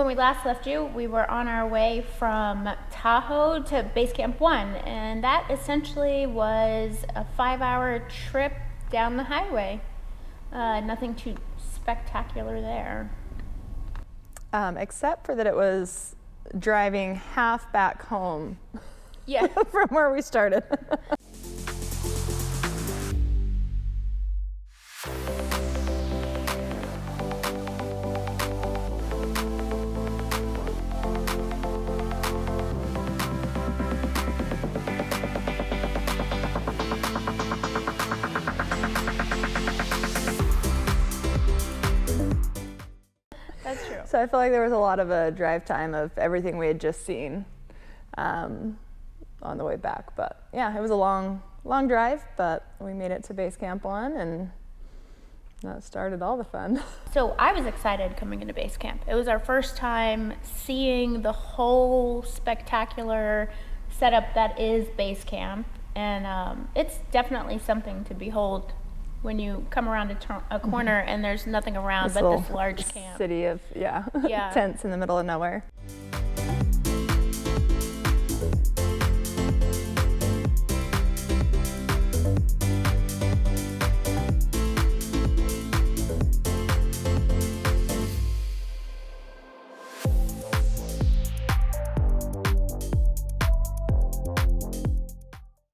when we last left you, we were on our way from Tahoe to Base Camp 1, and that essentially was a 5-hour trip down the highway. Nothing too spectacular there. Except for that it was driving half back home from where we started. That's true. So I feel like there was a lot of a drive time of everything we had just seen on the way back. But yeah, it was a long drive, but we made it to Base Camp 1, and that started all the fun. So I was excited coming into Base Camp. It was our first time seeing the whole spectacular setup that is Base Camp, and it's definitely something to behold when you come around a corner and there's nothing around but this large camp. City of, tents in the middle of nowhere.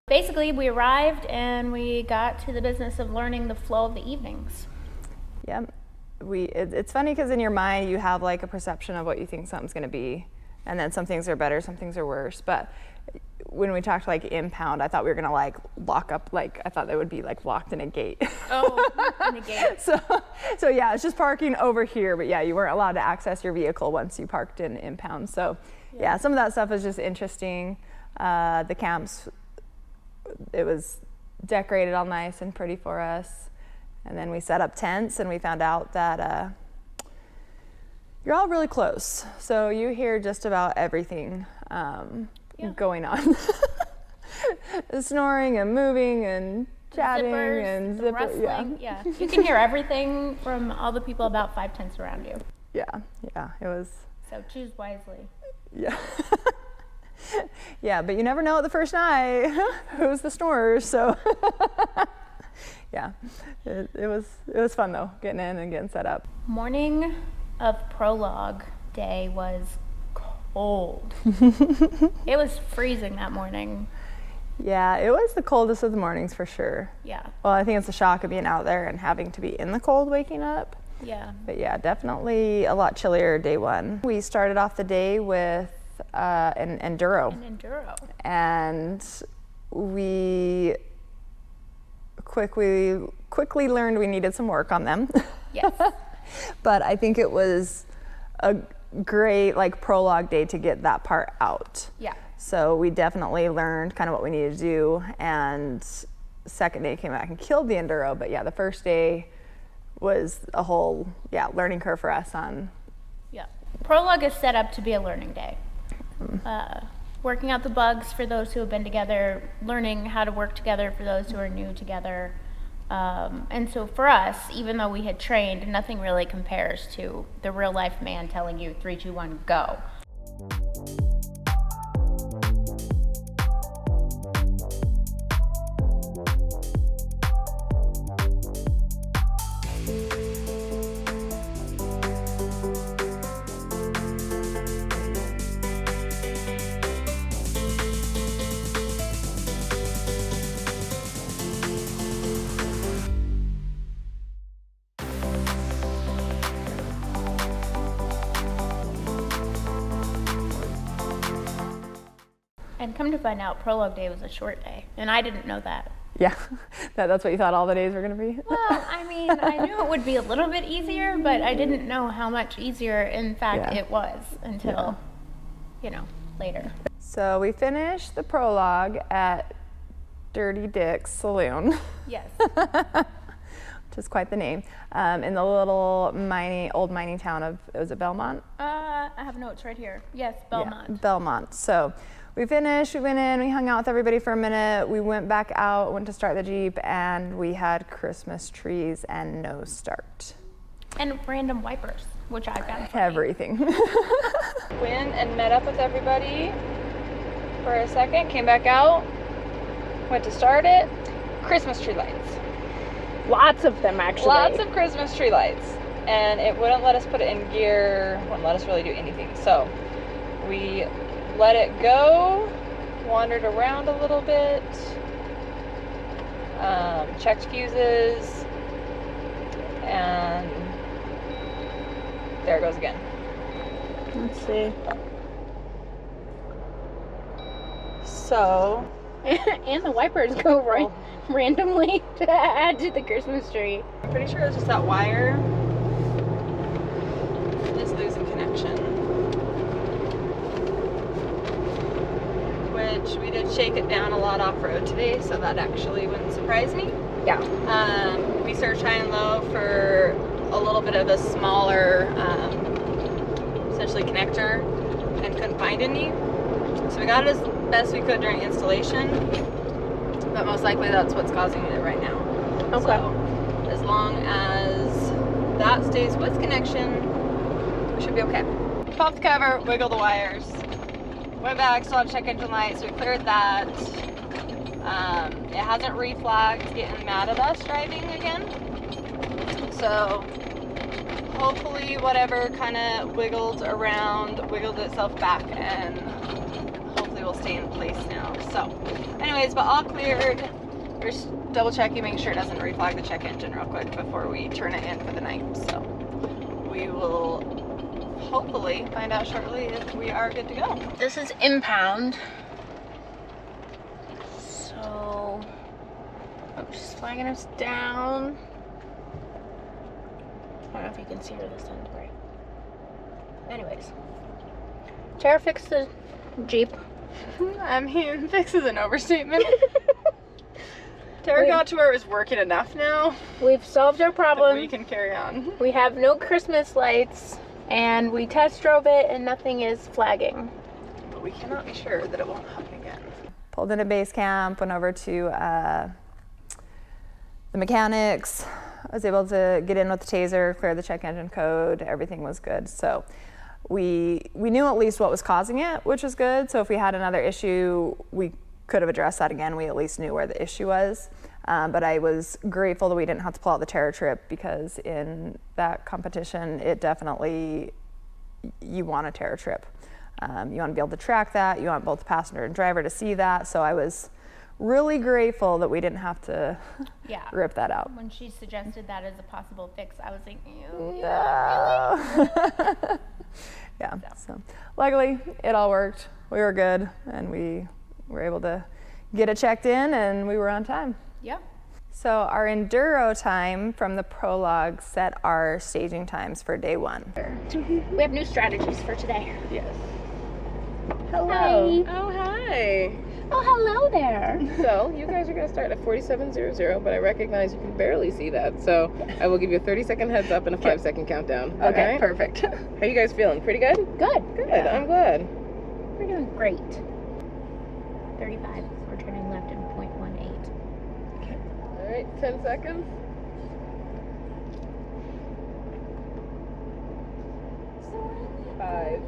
Basically, we arrived and we got to the business of learning the flow of the evenings. Yeah, it's funny because in your mind you have like a perception of what you think something's going to be, and then some things are better, some things are worse. But when we talked like impound, I thought we were going to like lock up, like I thought they would be like locked in a gate. Oh, in a gate. So yeah, it's just parking over here, but yeah, you weren't allowed to access your vehicle once you parked in impound. So yeah, some of that stuff is just interesting. The camps, it was decorated all nice and pretty for us, and then we set up tents and we found out that you're all really close, so you hear just about everything going on. The snoring and moving and chatting and rustling. Yeah, you can hear everything from all the people about 5 tents around you. Yeah, it was. So choose wisely. Yeah. Yeah, but you never know at the first night who's the snorer. So yeah, it was fun though, getting in and getting set up. Morning of prologue day was cold. It was freezing that morning. Yeah, it was the coldest of the mornings for sure. Yeah. Well, I think it's the shock of being out there and having to be in the cold waking up. Yeah. But yeah, definitely a lot chillier day one. We started off the day with an enduro. And we quickly learned we needed some work on them. Yes. But I think it was a great like prologue day to get that part out. Yeah. So we definitely learned kind of what we needed to do, and second day came back and killed the enduro. But yeah, the first day was a whole learning curve for us on. Yeah. Prologue is set up to be a learning day. Working out the bugs for those who have been together, learning how to work together for those who are new together. And so for us, even though we had trained, nothing really compares to the real life man telling you 3, 2, 1, go. And come to find out, prologue day was a short day, and I didn't know that. Yeah, that's what you thought all the days were going to be? Well, I mean, I knew it would be a little bit easier, but I didn't know how much easier, in fact, it was until, later. So we finished the prologue at Dirty Dick's Saloon. Yes. Which is quite the name. In the little old mining town of, was it Belmont? I have notes right here. Yes, Belmont. Yeah, Belmont. So we finished, we went in, we hung out with everybody for a minute, we went back out, went to start the Jeep, and we had Christmas trees and no start. And random wipers. which I found funny. Everything. Went and met up with everybody for a second, came back out, went to start it. Christmas tree lights. Lots of them, actually. Lots of Christmas tree lights. And it wouldn't let us put it in gear, wouldn't let us really do anything. So we let it go, wandered around a little bit, checked fuses, and there it goes again. Let's see. So, And the wipers go right randomly to add to the Christmas tree. I'm pretty sure it was just that wire is losing connection. Which we did shake it down a lot off-road today, so that actually wouldn't surprise me. Yeah. We searched high and low for a little bit of a smaller, essentially connector, and couldn't find any. So we got it as best we could during installation, but most likely that's what's causing it right now. Okay. So as long as that stays with connection, we should be okay. Popped the cover, wiggled the wires, went back, still had check engine lights, so we cleared that. It hasn't reflagged getting mad at us driving again. So hopefully whatever kind of wiggled around, wiggled itself back, and hopefully will stay in place now. So anyways, but all cleared. We're just double checking, making sure it doesn't reflag the check engine real quick before we turn it in for the night. So we will hopefully find out shortly if we are good to go. This is impound. So I'm just flagging us down. I don't know if you can see her this end, right? Anyways, Tara fixed the Jeep. I mean, fix is an overstatement. Tara got to where it was working enough now We've solved our that problem. we can carry on. We have no Christmas lights, and we test drove it, and nothing is flagging. But we cannot be sure that it won't happen again. Pulled into base camp, went over to the mechanics. I was able to get in with the taser, clear the check engine code, everything was good. So we knew at least what was causing it, which is good. So if we had another issue, we could have addressed that again. We at least knew where the issue was. But I was grateful that we didn't have to pull out the terror trip, because in that competition, it definitely, you want a terror trip. You want to be able to track that. You want both the passenger and driver to see that. So I was really grateful that we didn't have to rip that out. When she suggested that as a possible fix, I was like, ew, No. really? Yeah, so luckily it all worked. We were good, and we were able to get it checked in, and we were on time. Yeah. So our enduro time from the prologue set our staging times for day one. We have new strategies for today. Yes. Hello. Oh, hi. Oh, hello there. So, you guys are going to start at 4700, but I recognize you can barely see that. So, I will give you a 30-second heads up and a 5-second countdown. Okay, All right? perfect. How you guys feeling? Pretty good? Good. Good. Yeah. I'm glad. We're doing great. 35. We're turning left in 0.18. All right, 10 seconds. 5,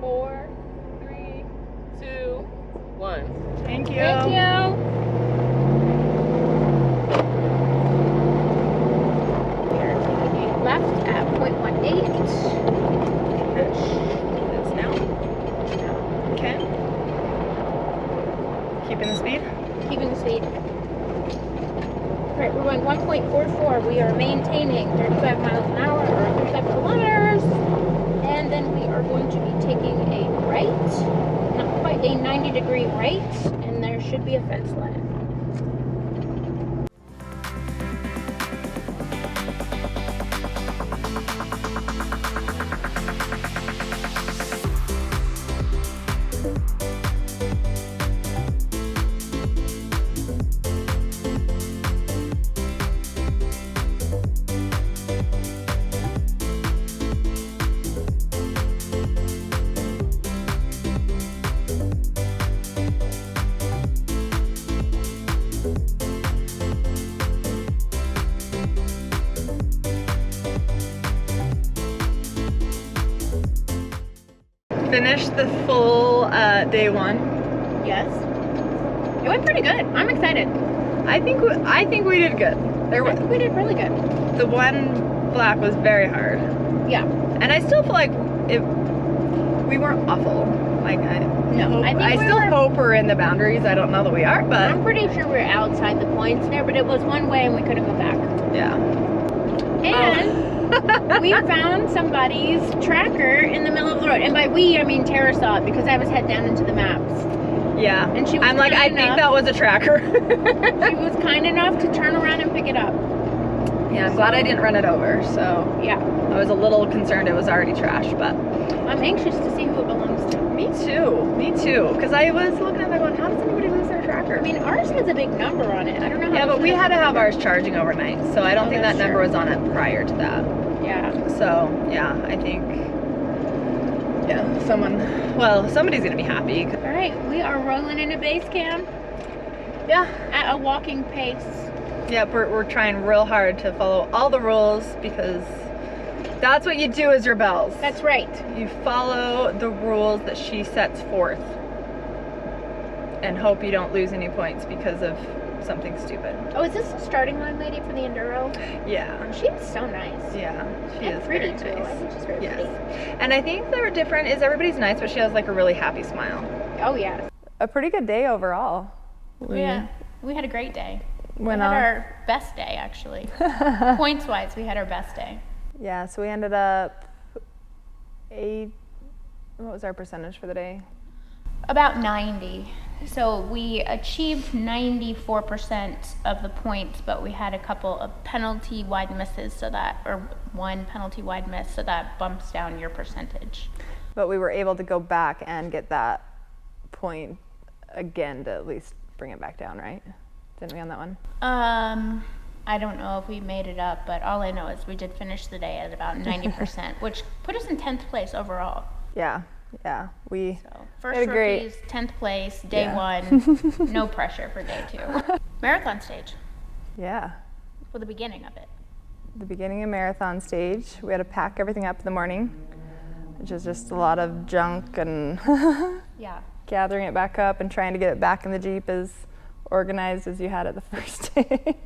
4, 3, 2, 1. Thank you. Thank you. We are taking a left at 0.18. It's now. Okay. Keeping the speed. Keeping the speed. Alright, we're going 1.44. We are maintaining 35 miles an hour, or 35 kilometers. And then we are going to be taking a right, not quite a 90-degree right, and there should be a fence line. finished the full day one. Yes. It went pretty good. I'm excited. I think we did good. I think we did really good. The one black was very hard. Yeah. And I still feel like we weren't awful. Like I still hope we're in the boundaries. I don't know that we are, but I'm pretty sure we're outside the points there, but it was one way and we couldn't go back. yeah. And we found somebody's tracker in the middle of the road. And by we, I mean Tara saw it because I was head down into the maps. Yeah. And she was I'm like, I kind think enough- that was a tracker. She was kind enough to turn around and pick it up. Yeah, I'm glad I didn't run it over. So Yeah. I was a little concerned it was already trash, but I'm anxious to see who it belongs to. me too. Because I was looking at that going, how does anybody lose their tracker? I mean, ours has a big number on it. I don't know how. Yeah, but much we it had to has. have ours charging overnight, so I don't think that that's number true. was on it prior to that. Yeah. So yeah, I think somebody's gonna be happy. All right, we are rolling into base camp Yeah, at a walking pace. yeah, we're trying real hard to follow all the rules because that's what you do as rebels. That's right. You follow the rules that she sets forth and hope you don't lose any points because of something stupid. Oh, is this the starting line lady for the enduro? Yeah. She's so nice. Yeah, she And is pretty very too. nice. I think she's very Yes. pretty. And I think they're different is everybody's nice, but she has like a really happy smile. Oh yeah. A pretty good day overall. Yeah. We had a great day. Went we had on. our best day actually. Points wise, we had our best day. Yeah, so we ended up what was our percentage for the day? About 90. So we achieved 94% of the points, but we had a couple of penalty wide misses, or one penalty wide miss, so that bumps down your percentage. But we were able to go back and get that point again to at least bring it back down, right? Didn't we on that one? I don't know if we made it up, but all I know is we did finish the day at about 90%, which put us in 10th place overall. Yeah. We So first had a great- rookies, 10th place, day Yeah. one, no pressure for day two. Marathon stage, Yeah. well, the beginning of it. The beginning of marathon stage, we had to pack everything up in the morning, which is just a lot of junk and Yeah. gathering it back up and trying to get it back in the Jeep as organized as you had it the first day.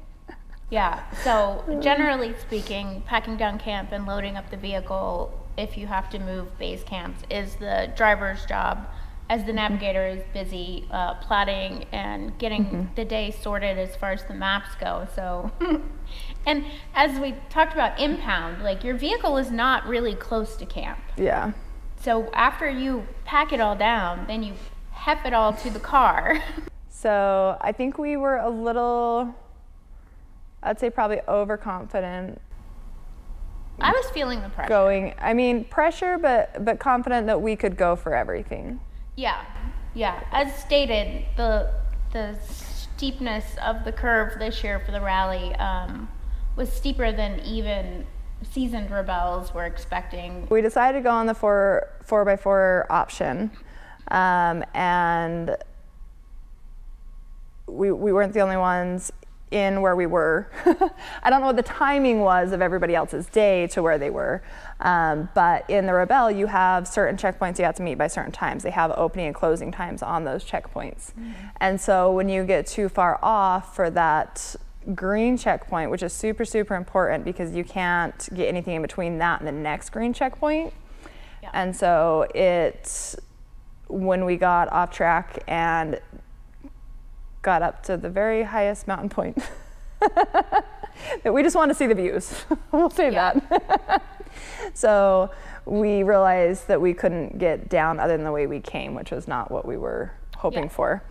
Yeah, so generally speaking, packing down camp and loading up the vehicle if you have to move base camps is the driver's job, as the navigator is busy plotting and getting the day sorted as far as the maps go. So, and as we talked about impound, like your vehicle is not really close to camp. Yeah. So after you pack it all down, then you hep it all to the car. So I think we were a little, I'd say probably overconfident I was feeling the pressure. going. I mean, pressure, but confident that we could go for everything. Yeah. As stated, the steepness of the curve this year for the rally was steeper than even seasoned rebels were expecting. We decided to go on the 4x4 option, and we weren't the only ones in where we were. I don't know what the timing was of everybody else's day to where they were, but in the Rebelle you have certain checkpoints you have to meet by certain times. They have opening and closing times on those checkpoints. And so when you get too far off for that green checkpoint, which is super, super important because you can't get anything in between that and the next green checkpoint. Yeah. And so when we got off track and got up to the very highest mountain point, that we just want to see the views. We'll say that. So we realized that we couldn't get down other than the way we came, which was not what we were hoping Yeah. for.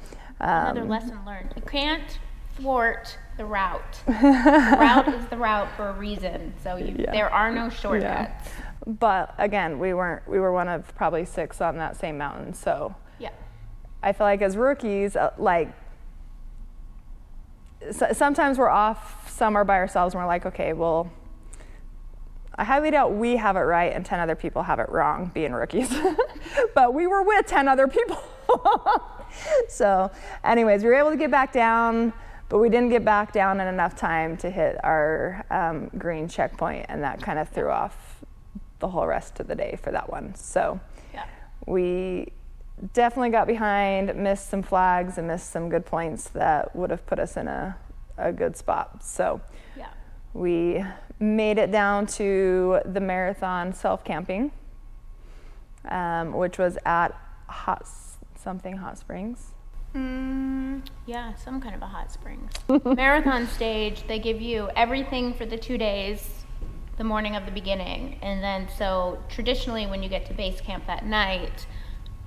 Another lesson learned. You can't thwart the route. The route is the route for a reason. So there are no shortcuts. But again, we were one of probably 6 on that same mountain. So Yeah. I feel like as rookies, sometimes we're off, some are by ourselves, and we're like, okay, well, I highly doubt we have it right and 10 other people have it wrong being rookies. But we were with 10 other people. So anyways, we were able to get back down, but we didn't get back down in enough time to hit our green checkpoint, and that kind of threw off the whole rest of the day for that one. So Yeah. we definitely got behind, missed some flags and missed some good points that would have put us in a good spot. So Yeah. we made it down to the marathon self-camping, which was at Hot Springs. Yeah, some kind of a hot springs. Marathon stage, they give you everything for the 2 days, the morning of the beginning. And then so traditionally when you get to base camp that night,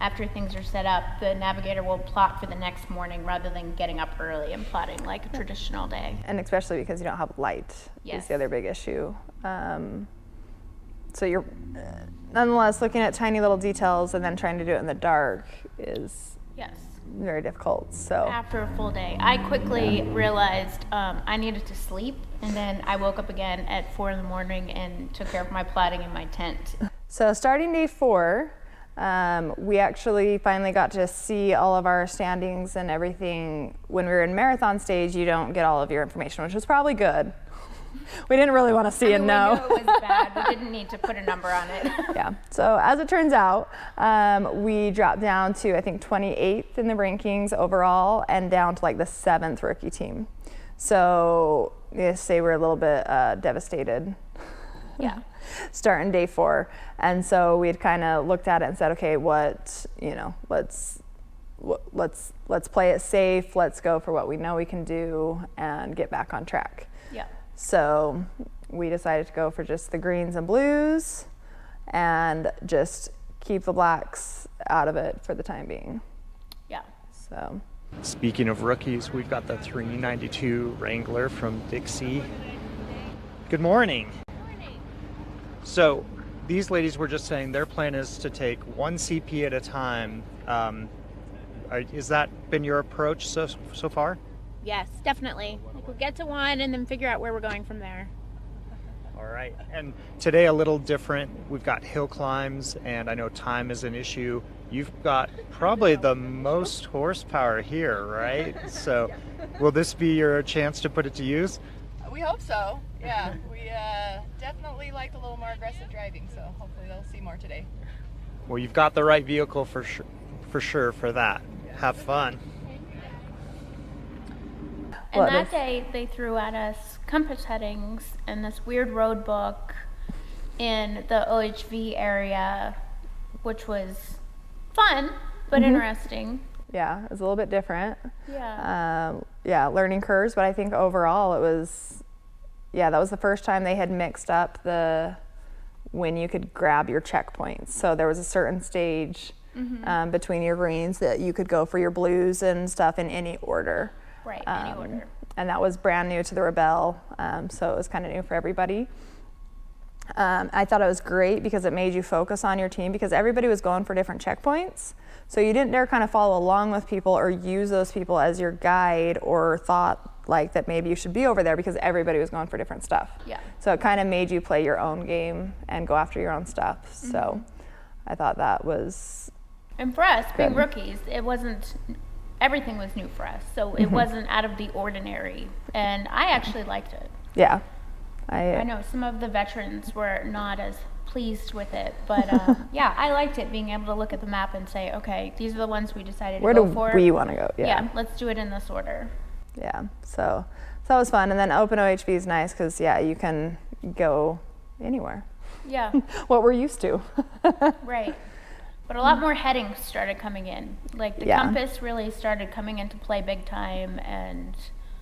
after things are set up, the navigator will plot for the next morning rather than getting up early and plotting like a traditional day. And especially because you don't have light Yes. is the other big issue. So you're nonetheless looking at tiny little details and then trying to do it in the dark is Yes. very difficult. So After a full day, I quickly realized I needed to sleep, and then I woke up again at 4 in the morning and took care of my plotting in my tent. So starting day 4, we actually finally got to see all of our standings and everything. When we were in marathon stage, you don't get all of your information, which was probably good. We didn't really want to see and know. We knew it was bad. We didn't need to put a number on it. Yeah. So as it turns out, we dropped down to I think 28th in the rankings overall, and down to like the 7th rookie team. So say we're a little bit devastated. Yeah. Starting day 4, and so we had kind of looked at it and said, okay, let's play it safe. Let's go for what we know we can do and get back on track. Yeah. So we decided to go for just the greens and blues and just keep the blacks out of it for the time being. Yeah. So Speaking of rookies, we've got the 392 Wrangler from Dixie. Good morning. So these ladies were just saying their plan is to take one CP at a time. Has that been your approach so far? Yes, definitely. Like we'll get to one and then figure out where we're going from there. All right. And today a little different. We've got hill climbs, and I know time is an issue. You've got probably the most horsepower here, right? So will this be your chance to put it to use? We hope so. Yeah, we definitely liked a little more aggressive driving, so hopefully they'll see more today. Well, you've got the right vehicle for sure for that. Have fun. And Well, that day they threw at us compass headings and this weird road book in the OHV area, which was fun but interesting. yeah, it was a little bit different. Yeah. Learning curves, but I think overall it was, that was the first time they had mixed up when you could grab your checkpoints. So there was a certain stage between your greens that you could go for your blues and stuff in any order. Right, any order. And that was brand new to the Rebelle, so it was kind of new for everybody. I thought it was great because it made you focus on your team, because everybody was going for different checkpoints. So you didn't dare kind of follow along with people or use those people as your guide or thought like that maybe you should be over there, because everybody was going for different stuff. Yeah. So it kind of made you play your own game and go after your own stuff. So I thought that was And for us, being Good. rookies, everything was new for us. So it wasn't out of the ordinary. And I actually liked it. yeah. I know some of the veterans were not as pleased with it, but yeah, I liked it, being able to look at the map and say, okay, these are the ones we decided to Where go do for. we want to go? Yeah, let's do it in this order. Yeah, so that was fun. And then open OHV is nice because, you can go anywhere. Yeah, What we're used to. right. But a lot more headings started coming in. Like the Yeah. compass really started coming into play big time, and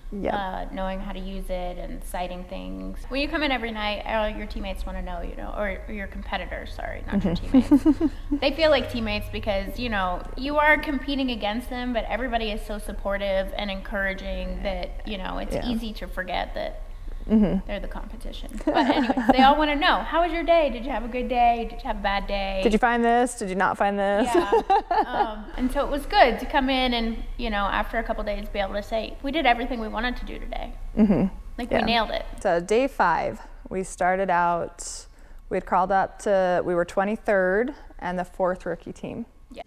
knowing how to use it and sighting things. When you come in every night, all your teammates want to know, or your competitors, sorry, not your teammates. They feel like teammates because, you are competing against them, but everybody is so supportive and encouraging that, it's easy to forget that they're the competition. But anyways, they all want to know, how was your day? Did you have a good day? Did you have a bad day? Did you find this? Did you not find this? Yeah. And so it was good to come in and, after a couple days be able to say, we did everything we wanted to do today. Like we nailed it. So day 5, we started out, we had crawled up to, we were 23rd and the 4th rookie team. Yeah.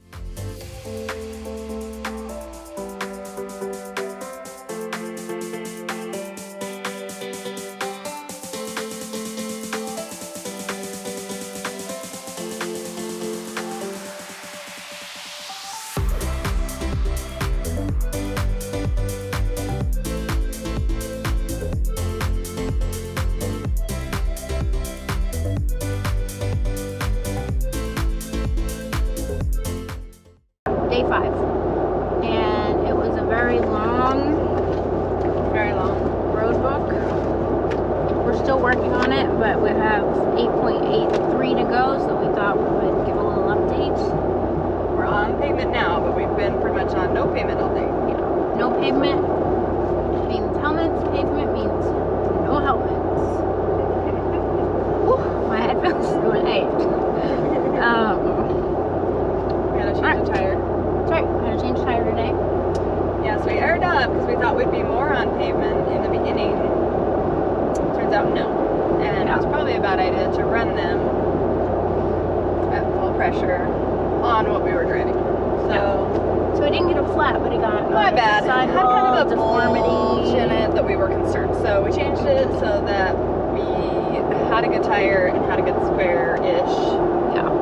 working on it, but we have 8.83 to go, so we thought we would give a little update. We're on pavement now, but we've been pretty much on no pavement all day. Yeah. No pavement means helmets, pavement means no helmets. Whew, my head feels so light. We had to change a tire. That's right, I had to change the tire today. Yeah, so we aired up because we thought we'd be more on pavement in the beginning. Turns out no. And it was probably a bad idea to run them at full pressure on what we were driving. So I didn't get a flat, but it got My bad. It had kind of a bulge deformity in it that we were concerned. So we changed it so that we had a good tire and had a good spare-ish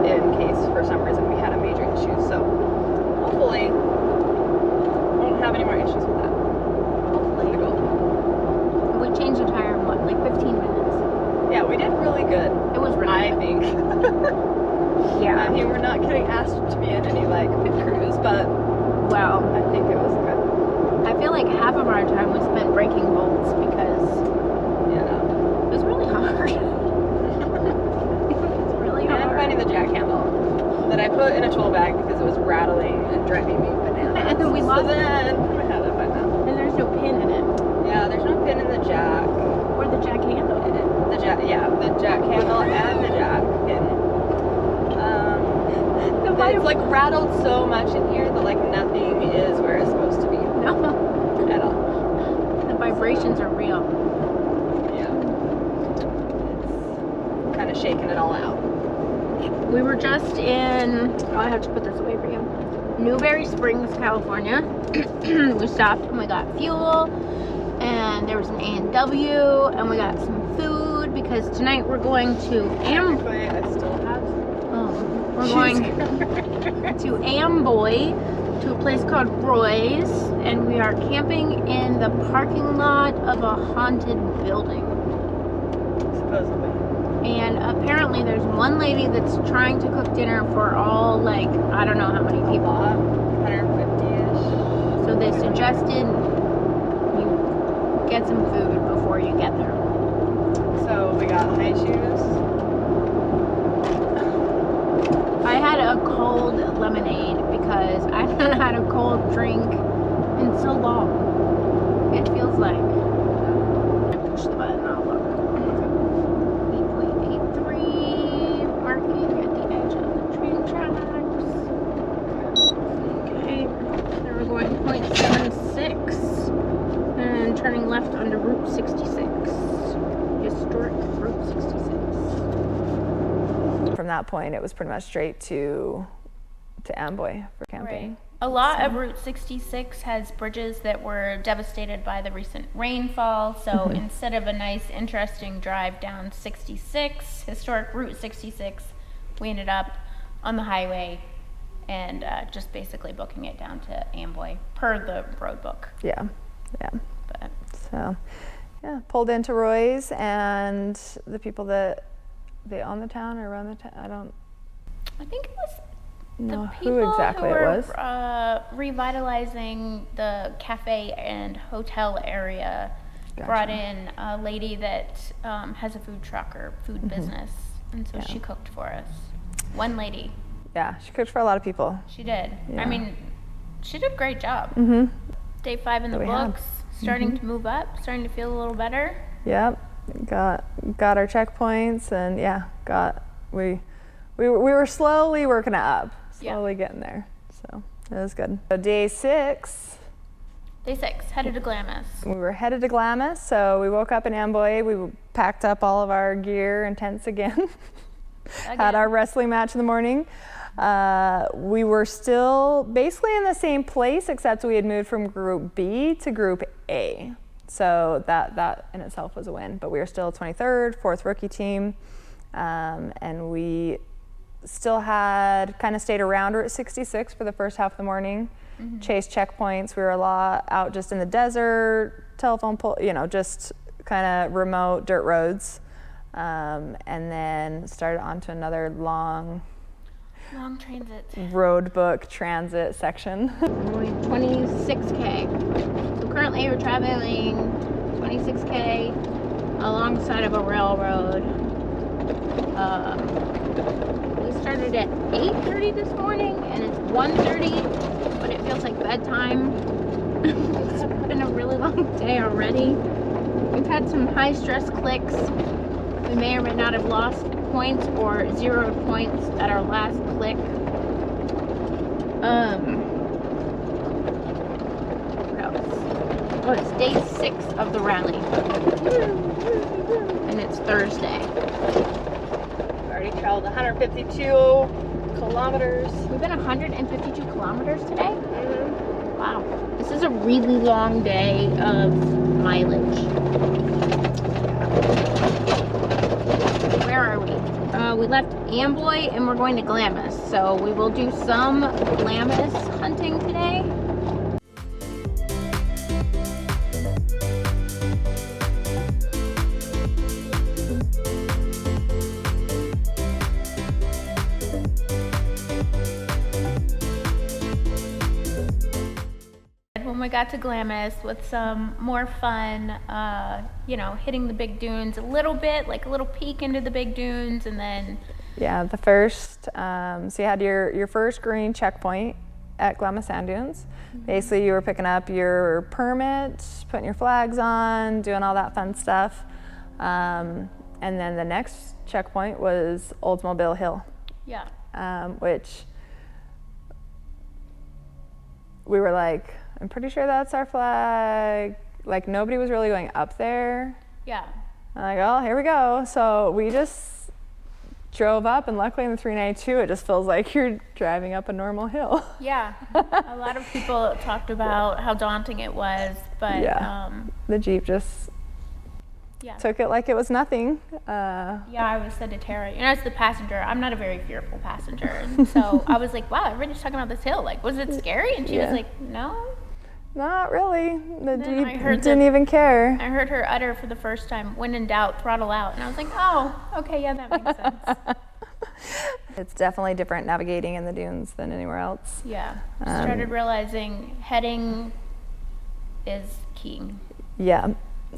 in case for some reason we had a major issue. So hopefully won't have any more issues with that. Hopefully. The goal. We changed the tire in what, like 15 minutes? Yeah, we did really good. It was really I good. think. Yeah. I mean, we're not getting asked to be in any like pit crews, but Well, I think it was good. I feel like half of our time was spent breaking bolts because Yeah. it was really hard. It was really And hard. finding the jack handle that I put in a tool bag because it was rattling and driving me bananas. And then we lost So then we had to find that. And there's no pin in it. Yeah, there's no pin in the jack. Or the jack handle. The jack, yeah, the jack handle and the jack pin. It's like rattled so much in here that like nothing is where it's supposed to be No. at all. The vibrations are real. Yeah. It's kind of shaking it all out. We were just in, I have to put this away for you, Newberry Springs, California. We stopped and we got fuel, and there was an A&W, and we got some food because tonight we're going to Technically, I still have. we're going to Amboy to a place called Roy's, and we are camping in the parking lot of a haunted building. Supposedly. And apparently there's one lady that's trying to cook dinner for all, like, I don't know how many people. 150-ish. So they suggested you get some food before you get there. So we got high shoes. I had a cold lemonade because I haven't had a cold drink in so long. It feels like. Push the button, I'll look. 8.83, marking at the edge of the train tracks. Okay, then we're going 0.76 and turning left onto Route 66. Historic Route 66. From that point, it was pretty much straight to Amboy for camping. A lot of Route 66 has bridges that were devastated by the recent rainfall, so instead of a nice, interesting drive down 66, historic Route 66, we ended up on the highway and just basically booking it down to Amboy per the road book. Yeah. But So, yeah, pulled into Roy's, and the people that they own the town or run the town, I think it was know the who people exactly who it were was. revitalizing the cafe and hotel area. Gotcha. Brought in a lady that has a food truck or food business, and so she cooked for us. One lady. Yeah, she cooked for a lot of people. She did. Yeah. I mean, she did a great job. Day 5 in the That we had. books, starting to move up, starting to feel a little better. Yep, got our checkpoints, and we were slowly working it up, slowly getting there. So it was good. So day 6. Day 6, headed to Glamis. We were headed to Glamis, so we woke up in Amboy. We packed up all of our gear and tents again. Had our wrestling match in the morning. We were still basically in the same place, except we had moved from Group B to Group A. So that in itself was a win. But we were still 23rd, 4th rookie team, and we still had kind of stayed around Route 66 for the first half of the morning. Chased checkpoints. We were a lot out just in the desert, telephone pole, just kind of remote dirt roads, and then started onto another long transit. road book transit section. We're going 26K. So currently we're traveling 26K alongside of a railroad. We started at 8:30 this morning, and it's 1:30, but it feels like bedtime. It's been a really long day already. We've had some high stress clicks. We may or may not have lost points or zeroed points at our last click. What else? Oh, it's day 6 of the rally. And it's Thursday. Already traveled 152 kilometers. We've been 152 kilometers today? Wow. This is a really long day of mileage. Where are we? We left Amboy and we're going to Glamis. So we will do some Glamis hunting today. When we got to Glamis with some more fun, you know, hitting the big dunes a little bit, like a little peek into the big dunes, and then Yeah, the first, so you had your first green checkpoint at Glamis Sand Dunes. Basically, you were picking up your permit, putting your flags on, doing all that fun stuff. And then the next checkpoint was Oldsmobile Hill, yeah, which we were like, I'm pretty sure that's our flag. Like, nobody was really going up there. yeah. I'm like, oh, here we go. So we just drove up, and luckily in the 392, it just feels like you're driving up a normal hill. Yeah, a lot of people talked about how daunting it was, but Yeah. The Jeep just yeah. took it like it was nothing. Yeah, I was said to Tara, you know, as the passenger, I'm not a very fearful passenger, and so I was like, wow, everybody's talking about this hill. Like, was it scary? And she was Yeah. like, no. Not really. The then I Jeep heard didn't even care. I heard her utter for the first time, when in doubt, throttle out. And I was like, oh, okay, yeah, that makes sense. It's definitely different navigating in the dunes than anywhere else. Yeah, started realizing heading is key. Yeah.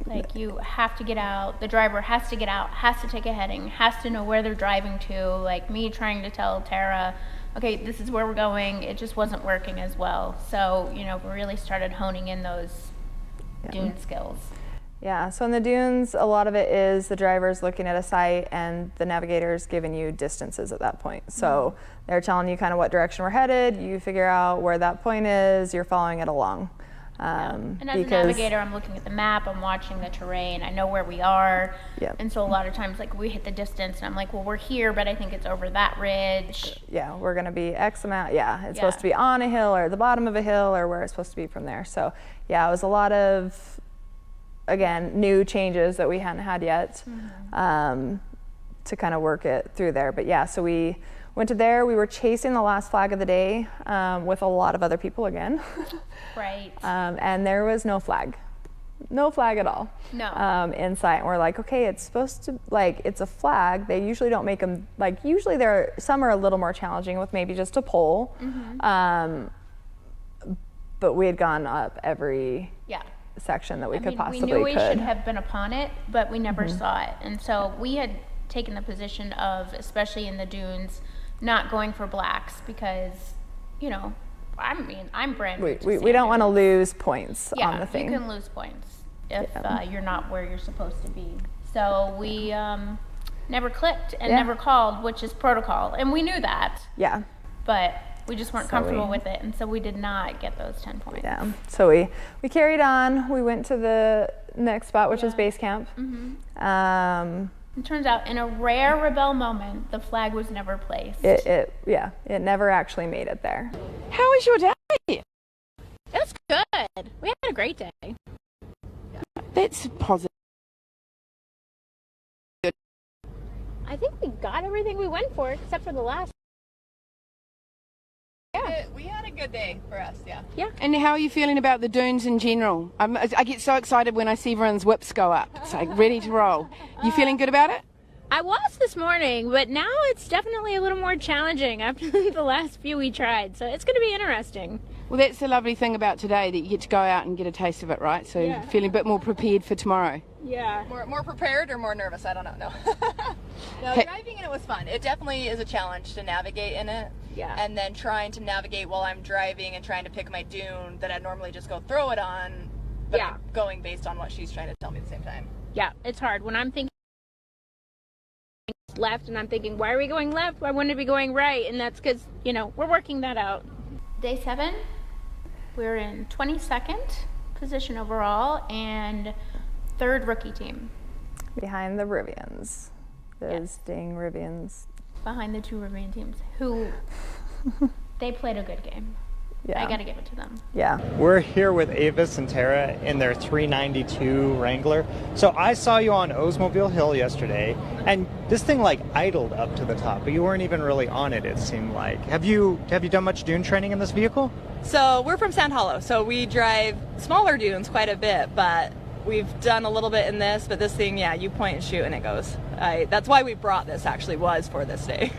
Like, you have to get out, the driver has to get out, has to take a heading, has to know where they're driving to. Like me trying to tell Tara, okay, this is where we're going, it just wasn't working as well. So, you know, we really started honing in those dune skills. Yeah, so in the dunes, a lot of it is the driver's looking at a site and the navigator's giving you distances at that point. So they're telling you kind of what direction we're headed, you figure out where that point is, you're following it along. And as a navigator, I'm looking at the map, I'm watching the terrain, I know where we are. Yep. And so a lot of times, like, we hit the distance and I'm like, well, we're here, but I think it's over that ridge. Yeah, we're gonna be X amount, it's Yeah. supposed to be on a hill or the bottom of a hill or where it's supposed to be from there. So yeah, it was a lot of, again, new changes that we hadn't had yet to kind of work it through there. But yeah, so we went to there, we were chasing the last flag of the day with a lot of other people again. Right. And there was no flag at all. No. In sight. And we're like, okay, it's supposed to, like, it's a flag. They usually don't make them, like, usually some are a little more challenging with maybe just a pole. But we had gone up every section that we could possibly we knew we should have been upon it, but we never saw it. And so we had taken the position of, especially in the dunes, not going for blacks because, you know, I mean, I'm brand new to we don't sand want to dunes. lose points Yeah, on the thing. you can lose points if you're not where you're supposed to be. So we never clicked and never called, which is protocol, and we knew that. Yeah. But we just weren't comfortable with it, and so we did not get those 10 points. Yeah. So we carried on. We went to the next spot, which is base camp. It turns out, in a rare Rebelle moment, the flag was never placed. It never actually made it there. How was your day? It was good. We had a great day. That's positive. I think we got everything we went for, except for the last. We had a good day for us, yeah. Yeah. And how are you feeling about the dunes in general? I get so excited when I see everyone's whips go up. It's like ready to roll. You feeling good about it? I was this morning, but now it's definitely a little more challenging after the last few we tried. So it's going to be interesting. Well, that's the lovely thing about today, that you get to go out and get a taste of it, right? So you're feeling a bit more prepared for tomorrow. Yeah. More prepared or more nervous? I don't know. No, Hey. driving in it was fun. It definitely is a challenge to navigate in it. Yeah. And then trying to navigate while I'm driving and trying to pick my dune that I'd normally just go throw it on. But Yeah. I'm going based on what she's trying to tell me at the same time. Yeah, it's hard. When I'm thinking left and I'm thinking, why are we going left? Why wouldn't it be going right? And that's because, you know, we're working that out. Day 7, we're in 22nd position overall and 3rd rookie team Behind the Rivians. Those dang Rivians. behind the 2 Rivian teams who they played a good game. Yeah. I got to give it to them. Yeah. We're here with Avis and Tara in their 392 Wrangler. So I saw you on Oldsmobile Hill yesterday, and this thing like idled up to the top, but you weren't even really on it, it seemed like. Have you done much dune training in this vehicle? So we're from Sand Hollow, so we drive smaller dunes quite a bit, but we've done a little bit in this, but this thing, yeah, you point and shoot and it goes. That's why we brought this, actually, was for this day.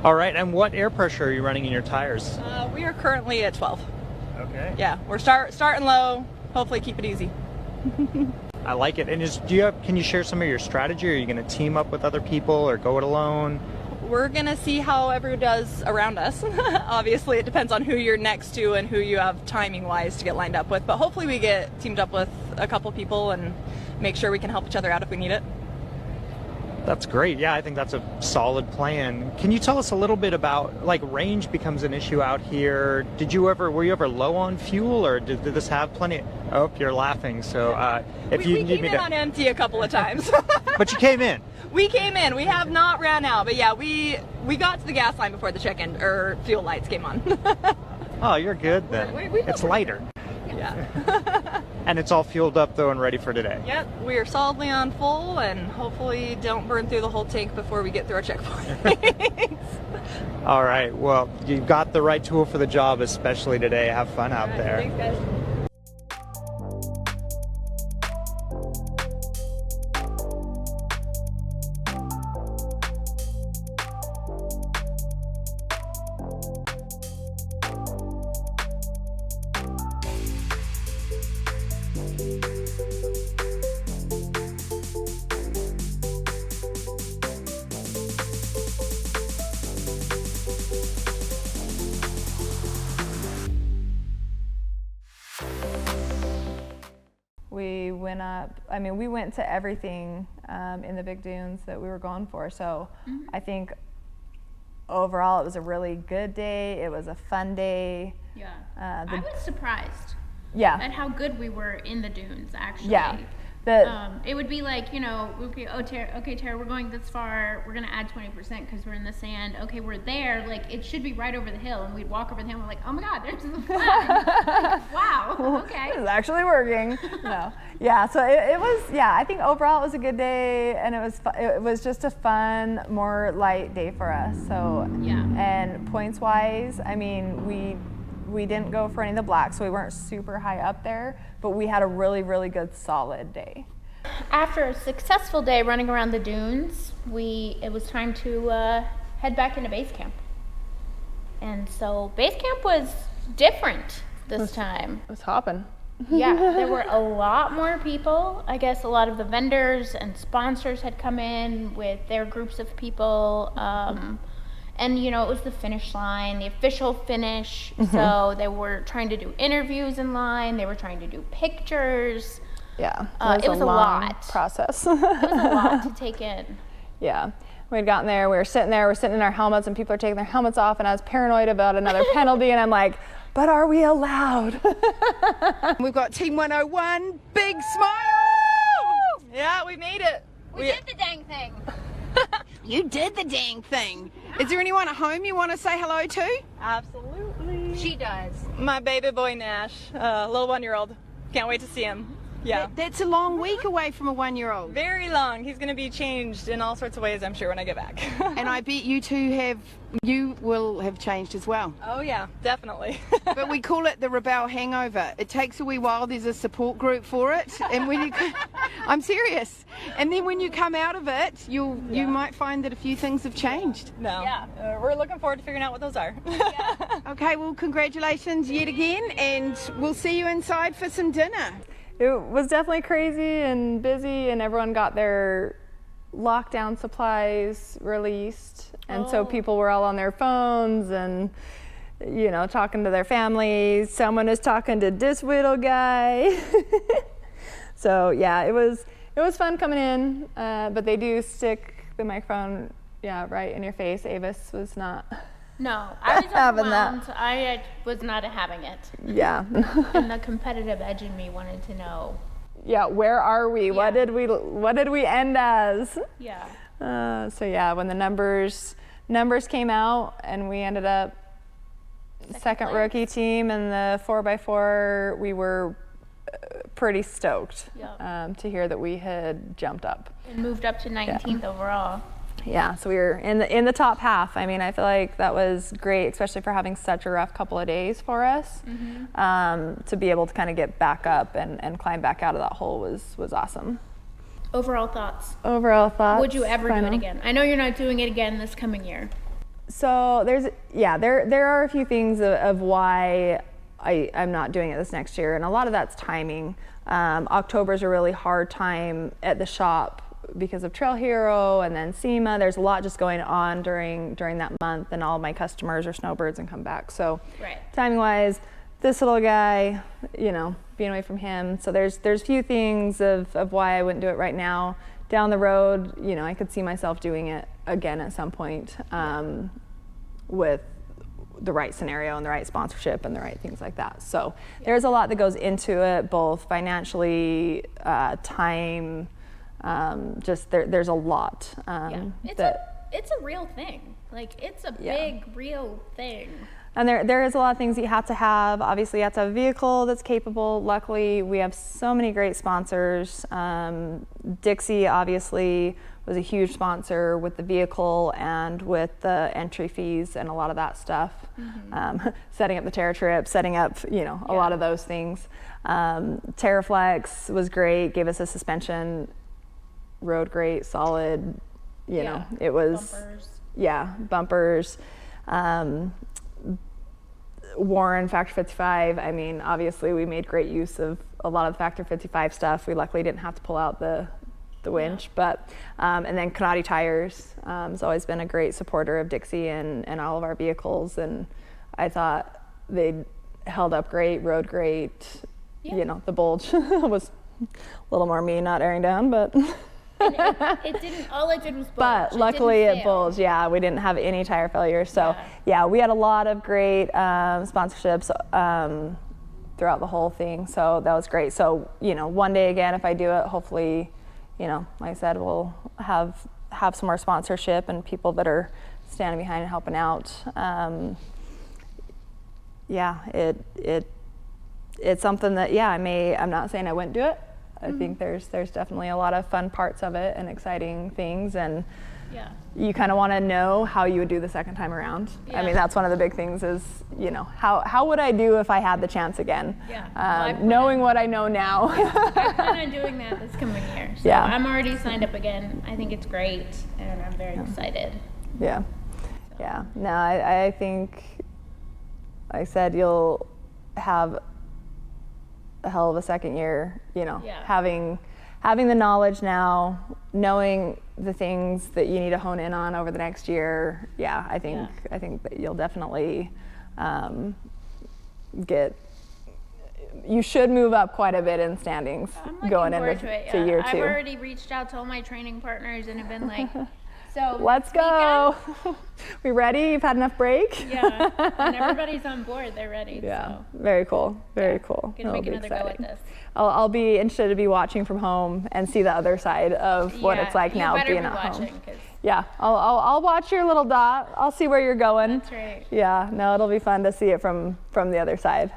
All right, and what air pressure are you running in your tires? We are currently at 12. Okay. Yeah, we're starting low, hopefully keep it easy. I like it. And can you share some of your strategy? Are you going to team up with other people or go it alone? We're going to see how everyone does around us. Obviously, it depends on who you're next to and who you have timing-wise to get lined up with. But hopefully we get teamed up with a couple people and make sure we can help each other out if we need it. That's great. Yeah, I think that's a solid plan. Can you tell us a little bit about, like, range becomes an issue out here. Were you ever low on fuel, or did this have plenty? Oh, you're laughing. So if you we need came me in to, on empty a couple of times. but you came in. We came in. We have not ran out, but yeah, we got to the gas line before the check-in or fuel lights came on. Oh, you're good then. It's lighter. Yeah. And it's all fueled up though and ready for today. Yep, we are solidly on full and hopefully don't burn through the whole tank before we get through our checkpoint. All right. Well, you've got the right tool for the job, especially today. Have fun out there. Thanks, guys. We went up, I mean, we went to everything in the big dunes that we were going for. So I think overall it was a really good day. It was a fun day. Yeah. I was surprised Yeah. at how good we were in the dunes, actually. Yeah. It would be like, you know, Tara, we're going this far. We're going to add 20% because we're in the sand. Okay, we're there. Like, it should be right over the hill. And we'd walk over the hill and we're like, oh my God, there's the flag. Like, wow, okay. It's actually working. No. Yeah, so it was, yeah, I think overall it was a good day, and it was just a fun, more light day for us. So, Yeah. and points wise, I mean, we didn't go for any of the blacks, so we weren't super high up there, but we had a really, really good solid day. After a successful day running around the dunes, it was time to head back into base camp. And so base camp was different this time. It was hopping. Yeah, there were a lot more people. I guess a lot of the vendors and sponsors had come in with their groups of people. And, you know, it was the finish line, the official finish. So they were trying to do interviews in line. They were trying to do pictures. Yeah, It was a long lot. process. It was a lot to take in. Yeah, we'd gotten there, we're sitting in our helmets, and people are taking their helmets off, and I was paranoid about another penalty, and I'm like, but are we allowed? We've got Team 101, big smile! Yeah, we made it. We did the dang thing. You did the dang thing. Is there anyone at home you want to say hello to? Absolutely. She does. My baby boy Nash, little 1-year-old. Can't wait to see him. Yeah. That's a long week away from a 1-year-old. Very long. He's going to be changed in all sorts of ways, I'm sure, when I get back. And I bet you will have changed as well. Oh, yeah, definitely. But we call it the Rebelle hangover. It takes a wee while. There's a support group for it. And when I'm serious. And then when you come out of it, you might find that a few things have changed. No. Yeah. We're looking forward to figuring out what those are. Okay, well, congratulations yet again. And we'll see you inside for some dinner. It was definitely crazy and busy, and everyone got their lockdown supplies released. And so people were all on their phones and, you know, talking to their families. Someone was talking to this little guy. So yeah, it was fun coming in, but they do stick the microphone, right in your face. Avis was not. No, I was having overwhelmed. that. I was not having it. Yeah. And the competitive edge in me wanted to know. Yeah, where are we? Yeah. What did we end as? Yeah. So yeah, when the numbers came out and we ended up second place. rookie team in the 4x4, we were pretty stoked Yep. to hear that we had jumped up. And moved up to 19th overall. Yeah, so we were in the top half. I mean, I feel like that was great, especially for having such a rough couple of days for us. To be able to kind of get back up and climb back out of that hole was awesome. Overall thoughts. Overall thoughts. Would you ever do final? it again? I know you're not doing it again this coming year. So there are a few things of why I'm not doing it this next year, and a lot of that's timing. October's a really hard time at the shop because of Trail Hero and then SEMA. There's a lot just going on during that month, and all my customers are snowbirds and come back. So Right. timing wise, this little guy, you know, being away from him. So there's few things of why I wouldn't do it right now. Down the road, you know, I could see myself doing it again at some point, with the right scenario and the right sponsorship and the right things like that. So there's a lot that goes into it, both financially, time, just there's a lot. It's a real thing. Like, it's a big, real thing. And there is a lot of things you have to have. Obviously, you have to have a vehicle that's capable. Luckily, we have so many great sponsors. Dixie, obviously, was a huge sponsor with the vehicle and with the entry fees and a lot of that stuff. Setting up the Terra Trip, setting up, you know, a lot of those things. TerraFlex was great, gave us a suspension, rode great, solid, you know, it was, bumpers. Warren, Factor 55, I mean, obviously we made great use of a lot of the Factor 55 stuff. We luckily didn't have to pull out the winch, but, and then Canati Tires has always been a great supporter of Dixie and all of our vehicles, and I thought they held up great, rode great. You know, the bulge was a little more me not airing down, but It didn't, all it did was bulge. but luckily it bulged. Yeah, we didn't have any tire failure. So yeah, we had a lot of great sponsorships throughout the whole thing. So that was great. So, you know, one day again, if I do it, hopefully, you know, like I said, we'll have some more sponsorship and people that are standing behind and helping out. It's something that, I'm not saying I wouldn't do it. I think there's definitely a lot of fun parts of it and exciting things, and you kind of want to know how you would do the second time around. I mean, that's one of the big things is, you know, how would I do if I had the chance again? Knowing what I know now. I plan on doing that this coming year. So I'm already signed up again. I think it's great, and I'm very excited. No, I think, like I said, you'll have a hell of a second year, you know, having the knowledge now, knowing the things that you need to hone in on over the next year. I think that you'll definitely you should move up quite a bit in standings going into year 2. I've already reached out to all my training partners and have been like, so let's go. We ready? You've had enough break? And everybody's on board. They're ready. So. Very cool. Very cool. Gonna make another go at this. I'll be interested to be watching from home and see the other side of what it's like now being at home. I'll watch your little dot. I'll see where you're going. That's right. It'll be fun to see it from the other side.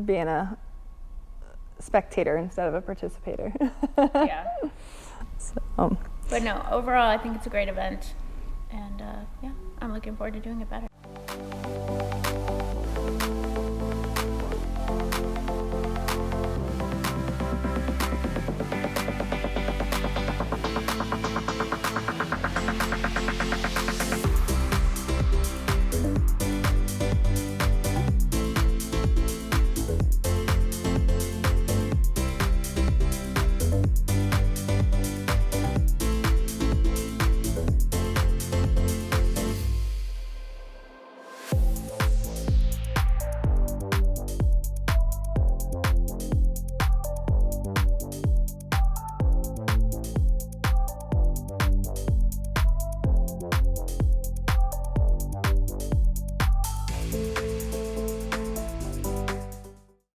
Being spectator instead of a participator. Yeah. So, But no, overall, I think it's a great event. And yeah, I'm looking forward to doing it better.